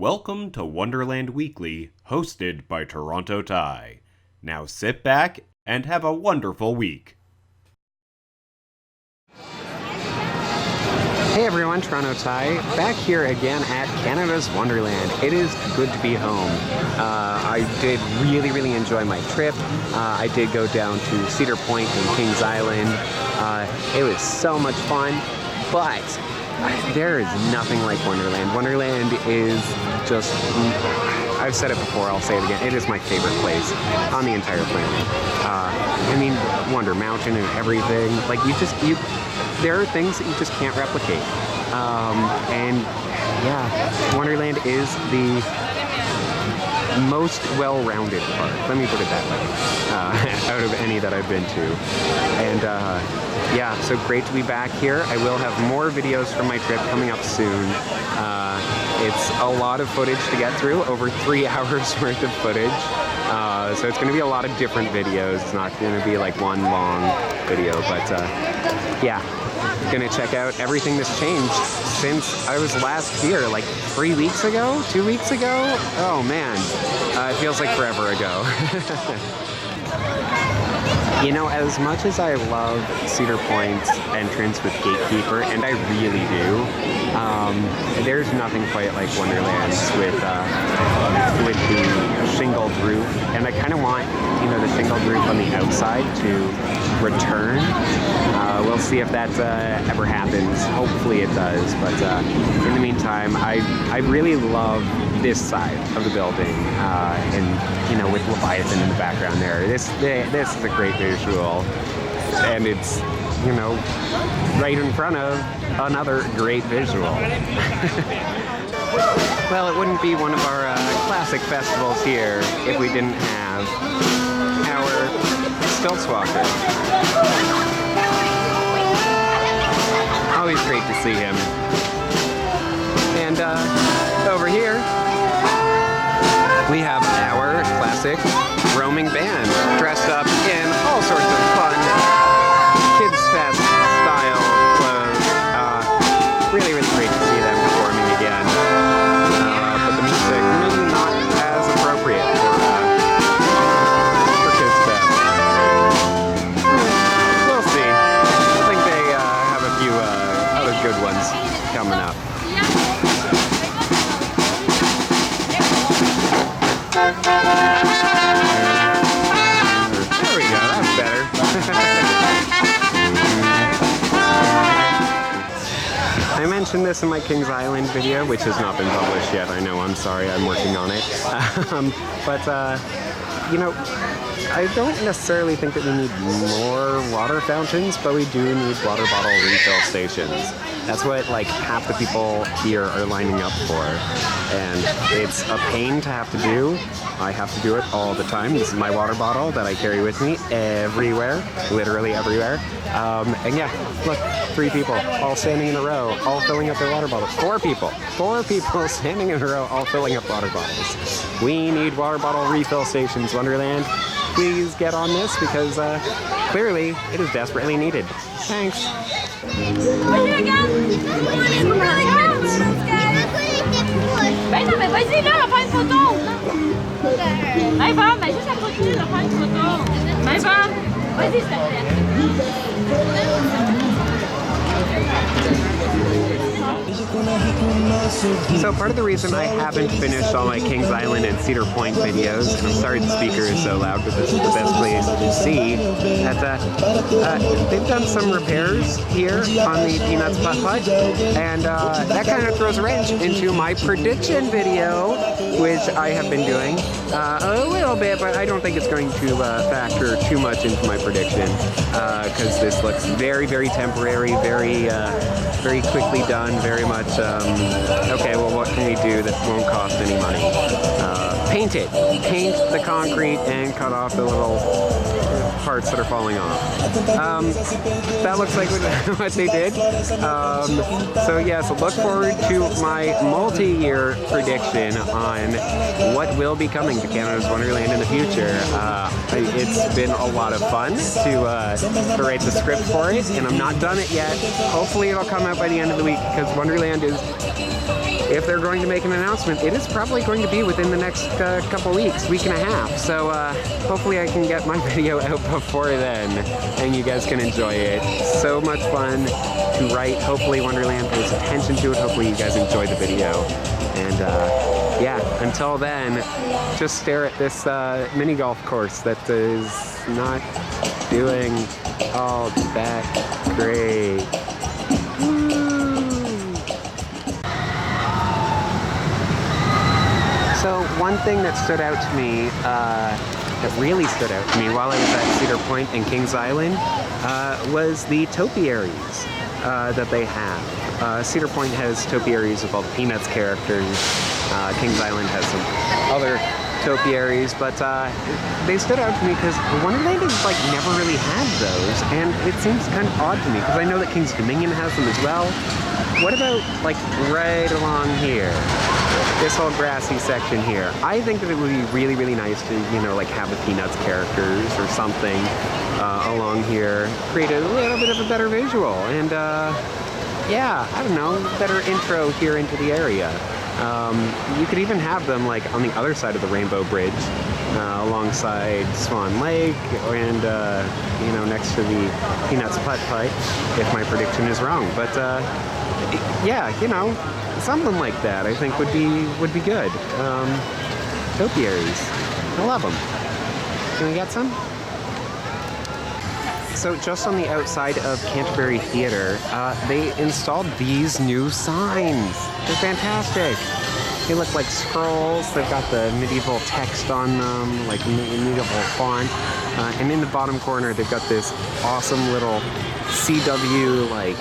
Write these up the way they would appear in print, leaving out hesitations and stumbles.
Welcome to Wonderland Weekly, hosted by Toronto Ty. Now sit back and have a wonderful week. Hey everyone, Toronto Ty, back here again at Canada's Wonderland. It is good to be home. I did really enjoy my trip. I did go down to Cedar Point and Kings Island. It was so much fun, but there is nothing like Wonderland. Wonderland is just, I've said it before, I'll say it again, it is my favorite place on the entire planet. I mean, Wonder Mountain and everything, like there are things that you just can't replicate. And yeah, Wonderland is the most well-rounded park, let me put it that way, out of any that I've been to. And yeah, so great to be back here. I will have more videos from my trip coming up soon. It's a lot of footage to get through, over 3 hours worth of footage. So it's going to be a lot of different videos. It's not going to be like one long video, but yeah, going to check out everything that's changed since I was last here, like 3 weeks ago, 2 weeks ago. Oh man, it feels like forever ago. You know, as much as I love Cedar Point's entrance with Gatekeeper, and I really do, there's nothing quite like Wonderland's with the shingled roof. And I kind of want, you know, the shingled roof on the outside to return. We'll see if that ever happens. Hopefully it does. But in the meantime, I really love this side of the building, and you know, with Leviathan in the background there. This is a great visual, and it's, you know, right in front of another great visual. Well, it wouldn't be one of our classic festivals here if we didn't have our Stiltswalker. Always great to see him. And over here, we have our classic roaming band, dressed up in all sorts of fun KidZFest style clothes. Really great to see them performing again. But the music maybe not as appropriate for KidZFest. We'll see. I think they have a few other good ones coming up. There we go, that's better. I mentioned this in my Kings Island video, which has not been published yet. I know, I'm sorry, I'm working on it. You know, I don't necessarily think that we need more water fountains, but we do need water bottle refill stations. That's what like half the people here are lining up for, and it's a pain to have to do. I have to do it all the time. This is my water bottle that I carry with me everywhere, literally everywhere. And yeah, look, 3 people all standing in a row, all filling up their water bottles. 4 people standing in a row, all filling up water bottles. We need water bottle refill stations, Wonderland. Please get on this, because clearly it is desperately needed. Thanks. Ben non, mais vas-y, là, on va faire une photo. Ben va, ben juste à côté, on va faire une photo. Ben va, vas-y, s'il te So part of the reason I haven't finished all my Kings Island and Cedar Point videos, and I'm sorry the speaker is so loud, but this is the best place to see, that they've done some repairs here on the Peanuts Putt-Putt, and that kind of throws a wrench into my prediction video, which I have been doing a little bit, but I don't think it's going to factor too much into my prediction, because this looks very temporary, very quickly done, very much, okay, well, what can we do that won't cost any money? Paint it. Paint the concrete and cut off the little parts that are falling off. That looks like what they did. So yes, look forward to my multi-year prediction on what will be coming to Canada's Wonderland in the future. It's been a lot of fun to write the script for it, and I'm not done it yet. Hopefully it'll come out by the end of the week, because Wonderland is if they're going to make an announcement, it is probably going to be within the next couple weeks, week and a half. So hopefully I can get my video out before then and you guys can enjoy it. So much fun to write. Hopefully Wonderland pays attention to it. Hopefully you guys enjoy the video. And yeah, until then, just stare at this mini golf course that is not doing all that great. So one thing that stood out to me, that really stood out to me while I was at Cedar Point and Kings Island, was the topiaries that they have. Cedar Point has topiaries with all the Peanuts characters. Kings Island has some other topiaries, but they stood out to me because Wonderland has like never really had those, and it seems kind of odd to me because I know that King's Dominion has them as well. What about like right along here? This whole grassy section here. I think that it would be really, really nice to, you know, like have the Peanuts characters or something along here. Create a little bit of a better visual and yeah, I don't know, better intro here into the area. You could even have them like on the other side of the Rainbow Bridge, alongside Swan Lake and you know, next to the Peanuts Putt-Putt, if my prediction is wrong. But yeah, you know, something like that I think would be good. Topiaries, I love them. Can we get some? So just on the outside of Canterbury Theatre, they installed these new signs. They're fantastic. They look like scrolls. They've got the medieval text on them, like medieval font. And in the bottom corner, they've got this awesome little CW like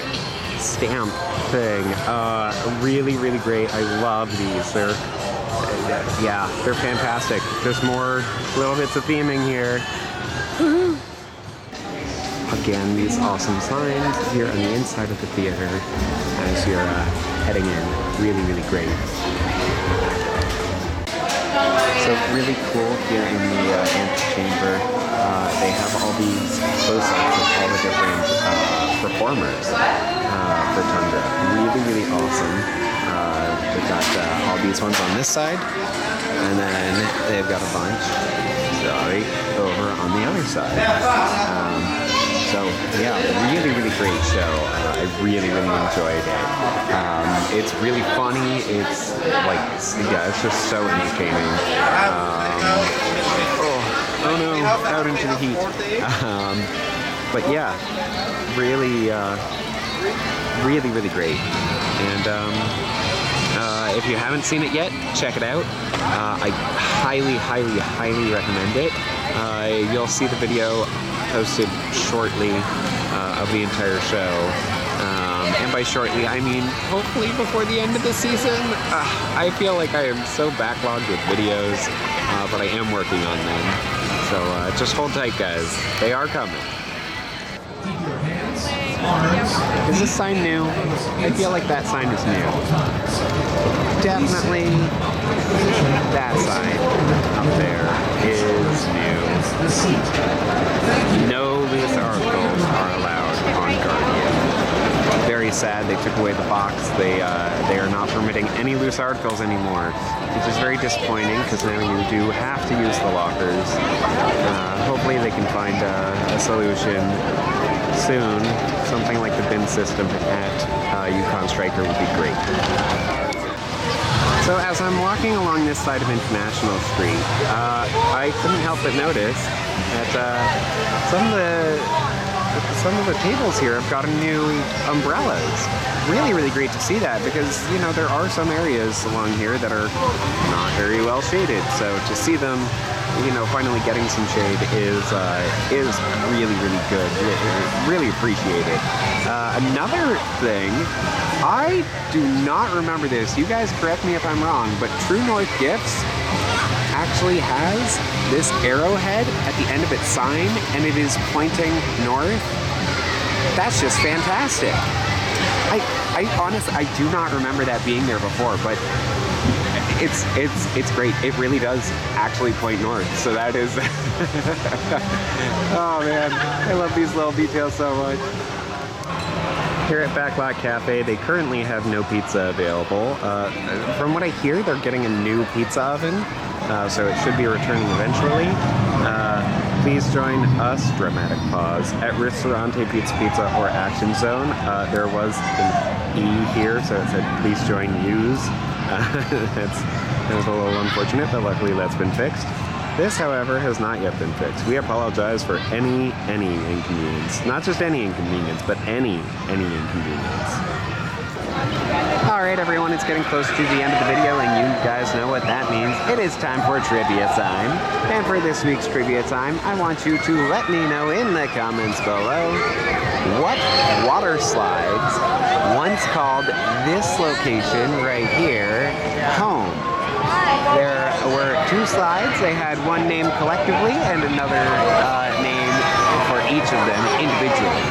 stamp thing. Really, really great. I love these. They're yeah, they're fantastic. There's more little bits of theming here. Woohoo! Again, these awesome signs here on the inside of the theater as you're heading in. Really, really great. So really cool here in the antechamber. They have all these close-ups of all the different performers for Tundra. Really, really awesome. They've got all these ones on this side, and then they've got a bunch right over on the other side. So yeah, really, really great show. I really, really enjoyed it. It's really funny. It's like, yeah, it's just so entertaining. Oh no, out into the heat. But yeah, really, really, really great. And if you haven't seen it yet, check it out. I highly, highly, highly recommend it. You'll see the video posted shortly of the entire show. And by shortly, I mean hopefully before the end of the season. I feel like I am so backlogged with videos, but I am working on them. So just hold tight, guys. They are coming. Is this sign new? I feel like that sign is new. Definitely that sign up there is new. No loose articles are allowed on Guardian. Very sad they took away the box. They are not permitting any loose articles anymore, which is very disappointing because now you do have to use the lockers. Hopefully they can find a solution soon. Something like the bin system at Yukon Striker would be great. So as I'm walking along this side of International Street, I couldn't help but notice that some of the tables here have gotten new umbrellas. Really, really great to see that because, you know, there are some areas along here that are not very well shaded. So to see them, you know, finally getting some shade is really, really good. Really appreciate it. Another thing, I do not remember this. You guys correct me if I'm wrong, but True North Gifts actually has this arrowhead at the end of its sign, and it is pointing north. That's just fantastic. I honestly, I do not remember that being there before, but it's great. It really does actually point north. So that is, oh man, I love these little details so much. here at Backlot Cafe. They currently have no pizza available. From what I hear, they're getting a new pizza oven, so it should be returning eventually. Please join us, dramatic pause, at Ristorante Pizza or Action Zone. There was an E here, so it said please join yous. That was a little unfortunate, but luckily that's been fixed. This, however, has not yet been fixed. We apologize for any inconvenience. Not just any inconvenience, but any inconvenience. Alright everyone, it's getting close to the end of the video, and you guys know what that means. It is time for trivia time. And for this week's trivia time, I want you to let me know in the comments below what water slides once called this location right here home. There were two slides. They had one name collectively and another name for each of them individually.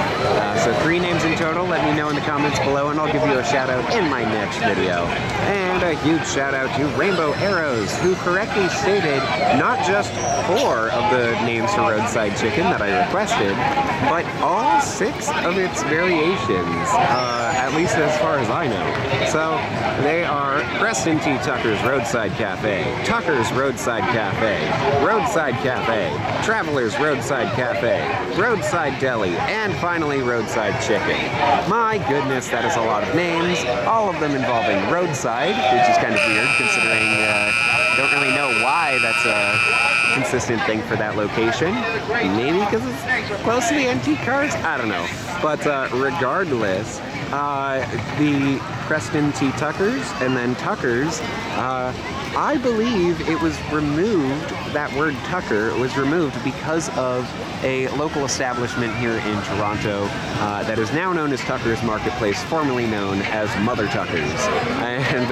So 3 names in total. Let me know in the comments below, and I'll give you a shout out in my next video. And a huge shout out to Rainbow Arrows, who correctly stated not just 4 of the names for roadside chicken that I requested, but all 6 of its variations, at least as far as I know. So they are Preston T. Tucker's Roadside Cafe, Tucker's Roadside Cafe, Roadside Cafe, Traveler's Roadside Cafe, Roadside Deli, and finally Roadside Chicken. My goodness, that is a lot of names, all of them involving roadside, which is kind of weird considering don't really know why that's a consistent thing for that location. Maybe because it's close to the antique cars? I don't know. But regardless, the Preston T. Tucker's and then Tucker's, I believe it was removed, that word Tucker was removed because of a local establishment here in Toronto that is now known as Tucker's Marketplace, formerly known as Mother Tucker's. And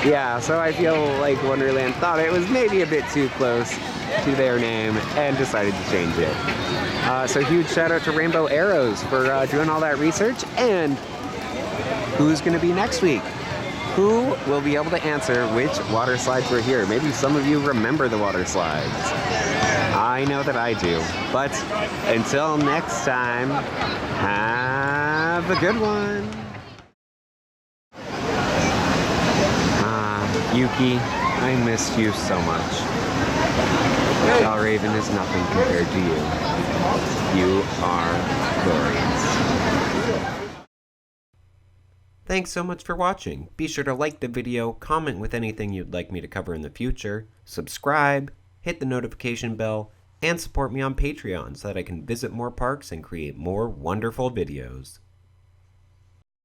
yeah, so I feel like Wonderland thought it was maybe a bit too close to their name and decided to change it. So huge shout out to Rainbow Arrows for doing all that research. And who's going to be next week? Who will be able to answer which water slides were here? Maybe some of you remember the water slides. I know that I do. But until next time, have a good one. Yuki, I missed you so much. Raven is nothing compared to you. You are glorious. Thanks so much for watching. Be sure to like the video, comment with anything you'd like me to cover in the future, subscribe, hit the notification bell, and support me on Patreon so that I can visit more parks and create more wonderful videos.